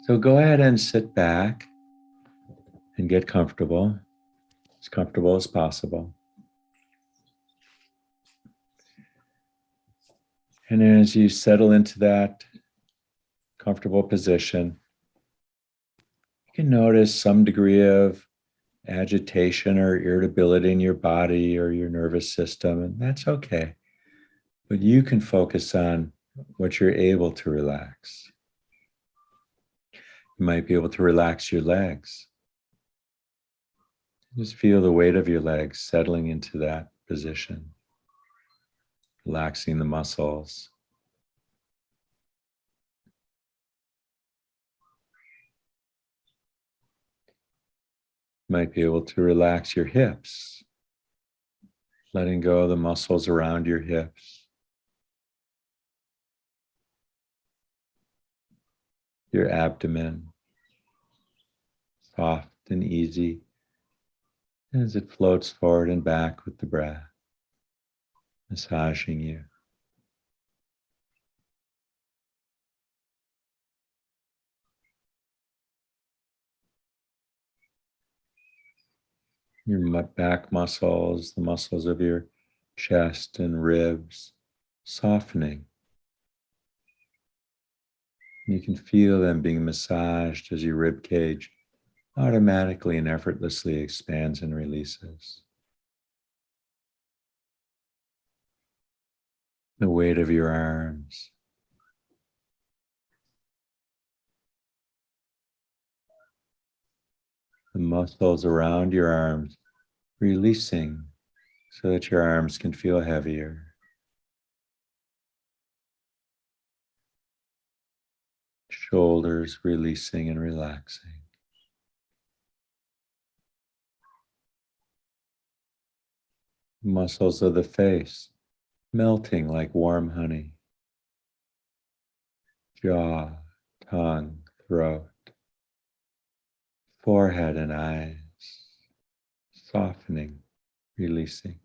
So go ahead and sit back and get comfortable as possible. And as you settle into that comfortable position, you can notice some degree of agitation or irritability in your body or your nervous system, and that's okay. But you can focus on what you're able to relax. You might be able to relax your legs. Just feel the weight of your legs settling into that position, relaxing the muscles. You might be able to relax your hips, letting go of the muscles around your hips. Your abdomen, soft and easy as it floats forward and back with the breath, massaging you. Your back muscles, the muscles of your chest and ribs, softening. You can feel them being massaged as your rib cage automatically and effortlessly expands and releases. The weight of your arms, the muscles around your arms releasing so that your arms can feel heavier. Shoulders releasing and relaxing. Muscles of the face melting like warm honey. Jaw, tongue, throat, forehead and eyes, softening, releasing.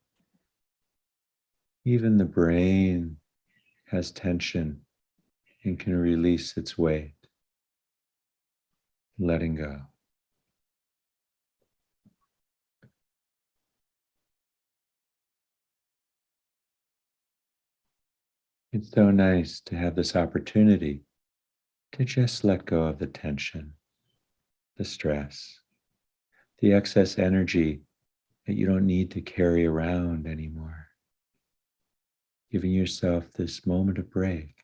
Even the brain has tension and can release its weight, letting go. It's so nice to have this opportunity to just let go of the tension, the stress, the excess energy that you don't need to carry around anymore. Giving yourself this moment of break,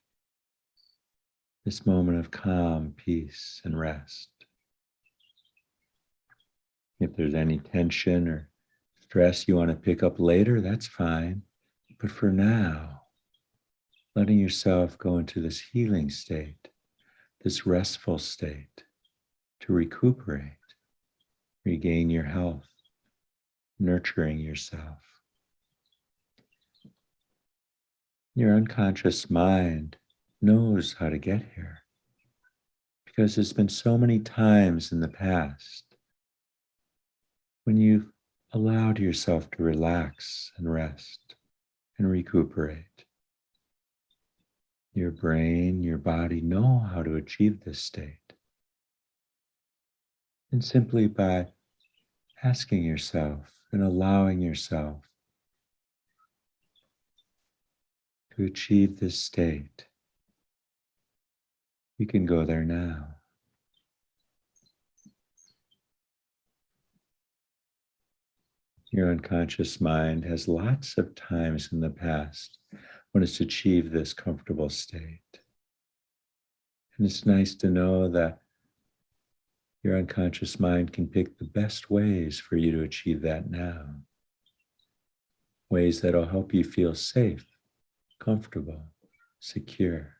this moment of calm, peace, and rest. If there's any tension or stress you want to pick up later, that's fine. But for now, letting yourself go into this healing state, this restful state, to recuperate, regain your health, nurturing yourself. Your unconscious mind knows how to get here because there's been so many times in the past when you've allowed yourself to relax and rest and recuperate. Your brain, your body know how to achieve this state. And simply by asking yourself and allowing yourself to achieve this state, you can go there now. Your unconscious mind has lots of times in the past when it's achieved this comfortable state. And it's nice to know that your unconscious mind can pick the best ways for you to achieve that now. Ways that'll help you feel safe, comfortable, secure.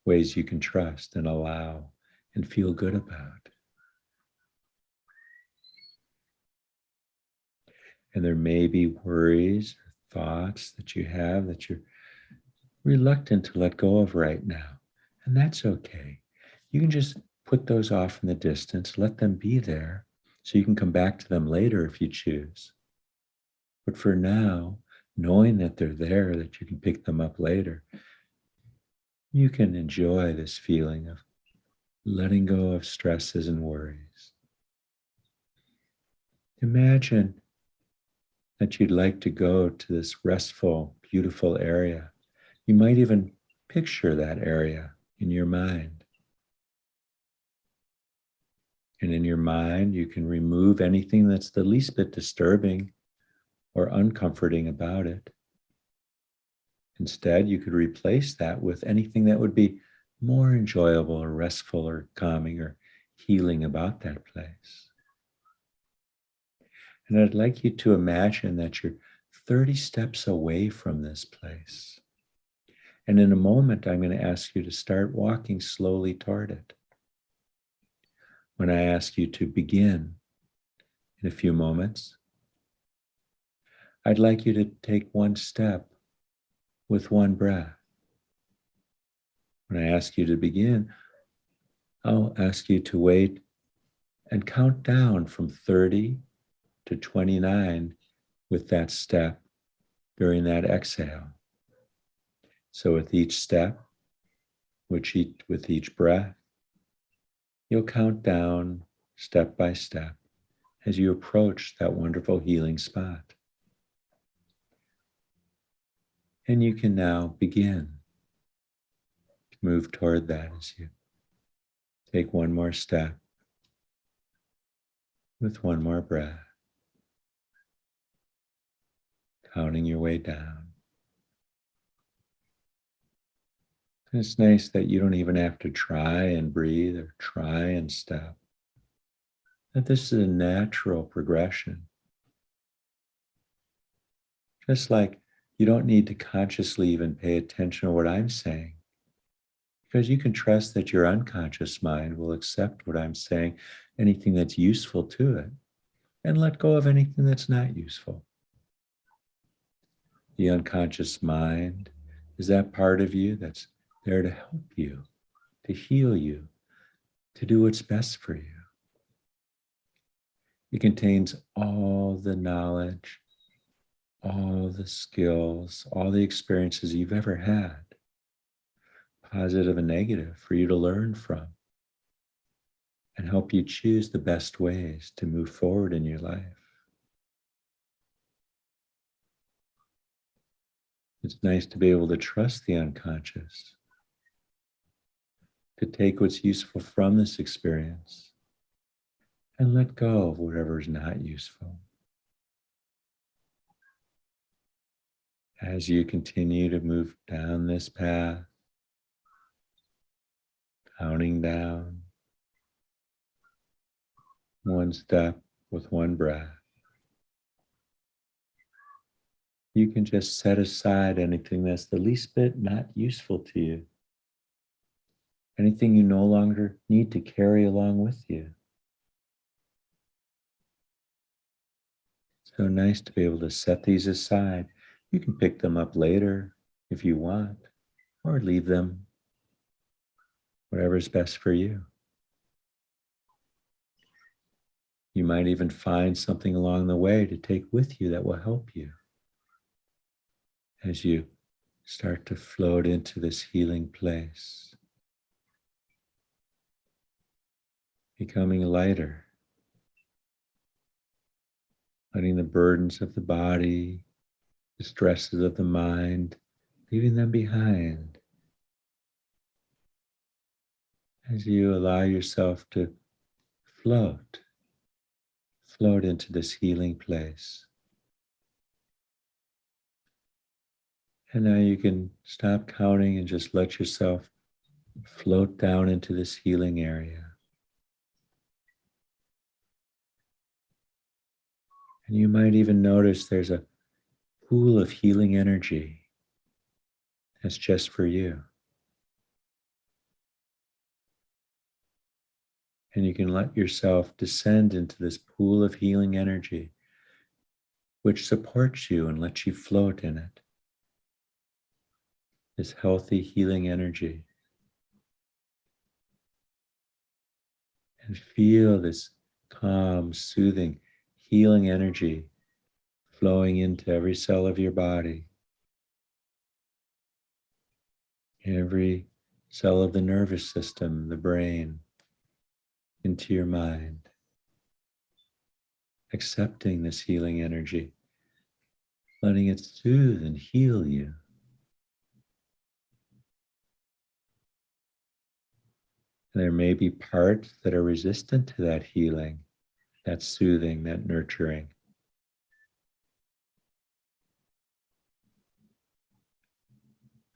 Ways you can trust and allow and feel good about. And there may be worries or thoughts that you have that you're reluctant to let go of right now. And that's okay. You can just put those off in the distance, let them be there, so you can come back to them later if you choose. But for now, knowing that they're there, that you can pick them up later, you can enjoy this feeling of letting go of stresses and worries. Imagine that you'd like to go to this restful, beautiful area. You might even picture that area in your mind. And in your mind, you can remove anything that's the least bit disturbing or uncomforting about it. Instead, you could replace that with anything that would be more enjoyable or restful or calming or healing about that place. And I'd like you to imagine that you're 30 steps away from this place. And in a moment, I'm going to ask you to start walking slowly toward it. When I ask you to begin in a few moments, I'd like you to take one step with one breath. When I ask you to begin, I'll ask you to wait and count down from 30 to 29 with that step during that exhale. So with each step, with each breath, you'll count down step by step as you approach that wonderful healing spot. And you can now begin to move toward that as you take one more step with one more breath, counting your way down. And it's nice that you don't even have to try and breathe or try and step. That this is a natural progression. Just like you don't need to consciously even pay attention to what I'm saying, because you can trust that your unconscious mind will accept what I'm saying, anything that's useful to it, and let go of anything that's not useful. The unconscious mind is that part of you that's there to help you, to heal you, to do what's best for you. It contains all the knowledge, all the skills, all the experiences you've ever had, positive and negative, for you to learn from and help you choose the best ways to move forward in your life. It's nice to be able to trust the unconscious, to take what's useful from this experience and let go of whatever is not useful. As you continue to move down this path, counting down one step with one breath, you can just set aside anything that's the least bit not useful to you, anything you no longer need to carry along with you. So nice to be able to set these aside. You can pick them up later if you want, or leave them, whatever's best for you. You might even find something along the way to take with you that will help you as you start to float into this healing place, becoming lighter, letting the burdens of the body, the stresses of the mind, leaving them behind as you allow yourself to float into this healing place. And now you can stop counting and just let yourself float down into this healing area. And you might even notice there's a pool of healing energy that's just for you. And you can let yourself descend into this pool of healing energy, which supports you and lets you float in it. This healthy healing energy. And feel this calm, soothing, healing energy flowing into every cell of your body, every cell of the nervous system, the brain, into your mind, accepting this healing energy, letting it soothe and heal you. And there may be parts that are resistant to that healing, that soothing, that nurturing.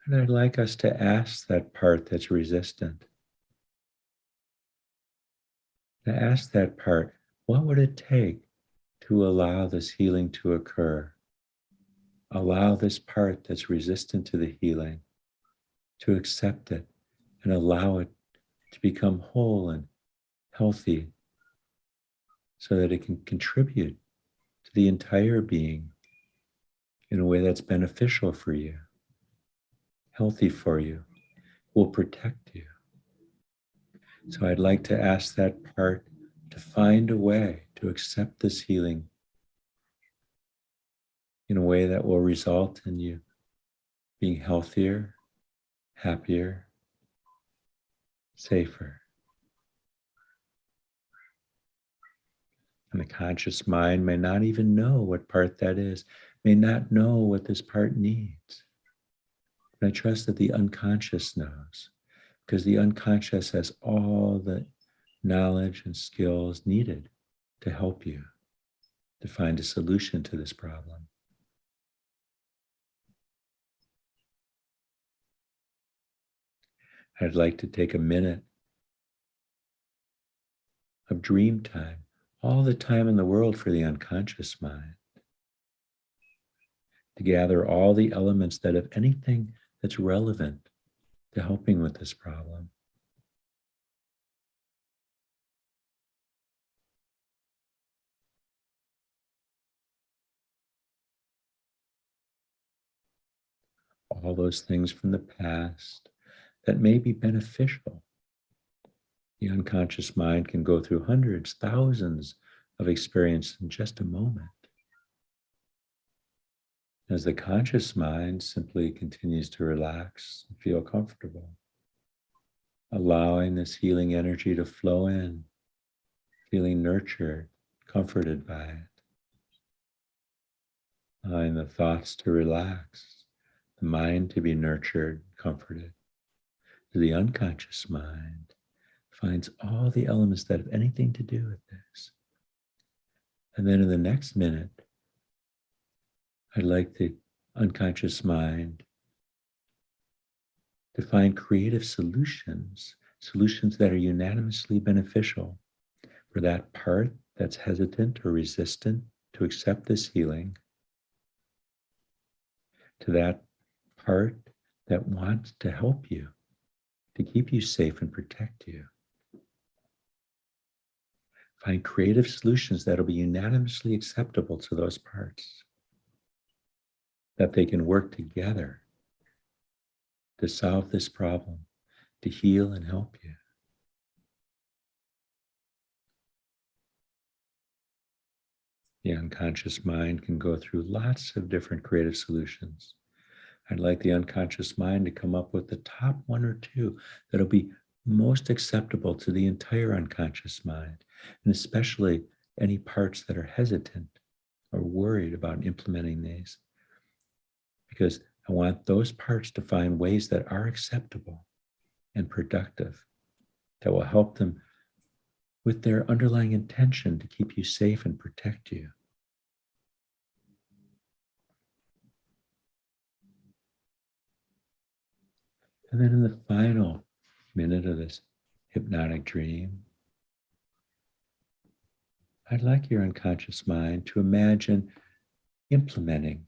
And I'd like us to ask that part that's resistant, to ask that part, what would it take to allow this healing to occur? Allow this part that's resistant to the healing to accept it and allow it to become whole and healthy so that it can contribute to the entire being in a way that's beneficial for you, healthy for you, will protect you. So I'd like to ask that part to find a way to accept this healing in a way that will result in you being healthier, happier, safer. And the conscious mind may not even know what part that is, may not know what this part needs. But I trust that the unconscious knows, because the unconscious has all the knowledge and skills needed to help you to find a solution to this problem. I'd like to take a minute of dream time, all the time in the world for the unconscious mind, to gather all the elements that have anything that's relevant to helping with this problem. All those things from the past that may be beneficial. The unconscious mind can go through hundreds, thousands of experiences in just a moment. As the conscious mind simply continues to relax and feel comfortable, allowing this healing energy to flow in, feeling nurtured, comforted by it, allowing the thoughts to relax, the mind to be nurtured, comforted. The unconscious mind finds all the elements that have anything to do with this. And then in the next minute, I'd like the unconscious mind to find creative solutions, solutions that are unanimously beneficial for that part that's hesitant or resistant to accept this healing, to that part that wants to help you, to keep you safe and protect you. Find creative solutions that'll be unanimously acceptable to those parts, that they can work together to solve this problem, to heal and help you. The unconscious mind can go through lots of different creative solutions. I'd like the unconscious mind to come up with the top one or two that'll be most acceptable to the entire unconscious mind, and especially any parts that are hesitant or worried about implementing these. Because I want those parts to find ways that are acceptable and productive, that will help them with their underlying intention to keep you safe and protect you. And then in the final minute of this hypnotic dream, I'd like your unconscious mind to imagine implementing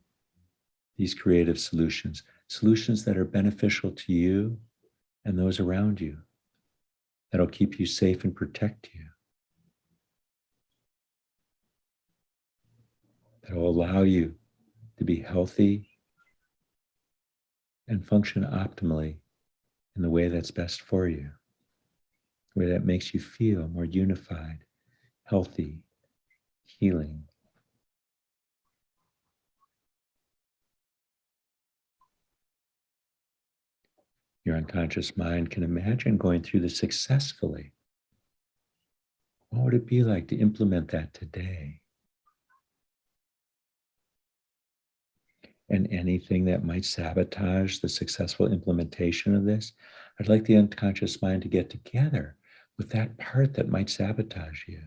these creative solutions, solutions that are beneficial to you and those around you, that'll keep you safe and protect you, that'll allow you to be healthy and function optimally in the way that's best for you, the way that makes you feel more unified, healthy, healing. Your unconscious mind can imagine going through this successfully, What would it be like to implement that today? And anything that might sabotage the successful implementation of this, I'd like the unconscious mind to get together with that part that might sabotage you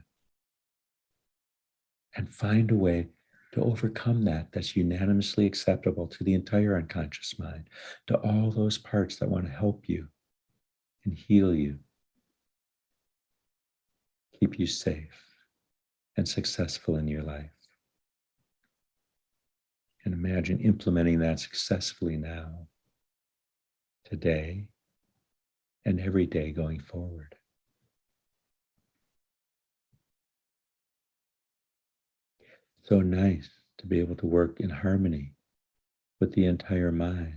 and find a way to overcome that that's unanimously acceptable to the entire unconscious mind, to all those parts that want to help you and heal you, keep you safe and successful in your life. And imagine implementing that successfully now, today, and every day going forward. So nice to be able to work in harmony with the entire mind.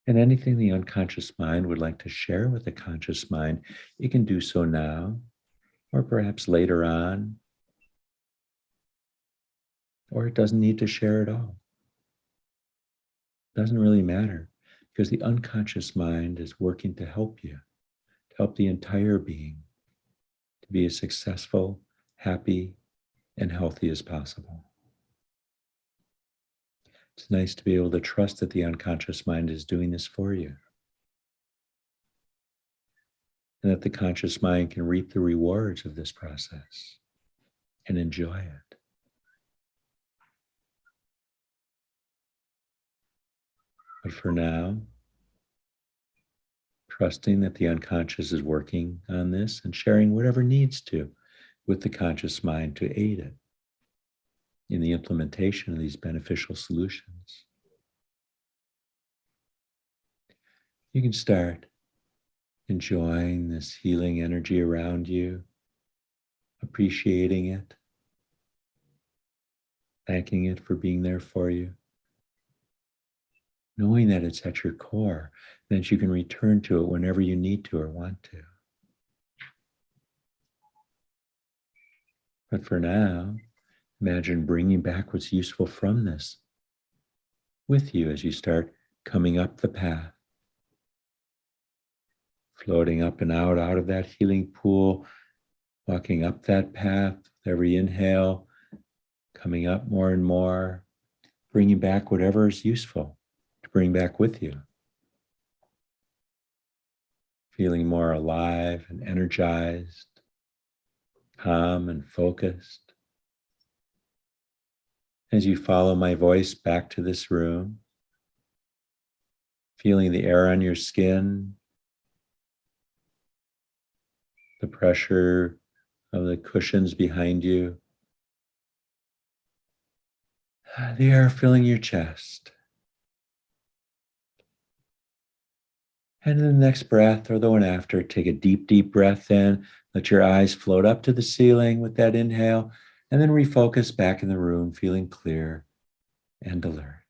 And anything the unconscious mind would like to share with the conscious mind, it can do so now, or perhaps later on, or it doesn't need to share at all. It doesn't really matter, because the unconscious mind is working to help you, to help the entire being to be as successful, happy, and healthy as possible. It's nice to be able to trust that the unconscious mind is doing this for you, and that the conscious mind can reap the rewards of this process and enjoy it. But for now, trusting that the unconscious is working on this and sharing whatever needs to with the conscious mind to aid it in the implementation of these beneficial solutions. You can start enjoying this healing energy around you, appreciating it, thanking it for being there for you, knowing that it's at your core, that you can return to it whenever you need to or want to. But for now, imagine bringing back what's useful from this with you as you start coming up the path, floating up and out of that healing pool, walking up that path with every inhale, coming up more and more, bringing back whatever is useful to bring back with you. Feeling more alive and energized, calm and focused. As you follow my voice back to this room, feeling the air on your skin, the pressure of the cushions behind you, the air filling your chest. And in the next breath or the one after, take a deep, deep breath in. Let your eyes float up to the ceiling with that inhale, and then refocus back in the room, feeling clear and alert.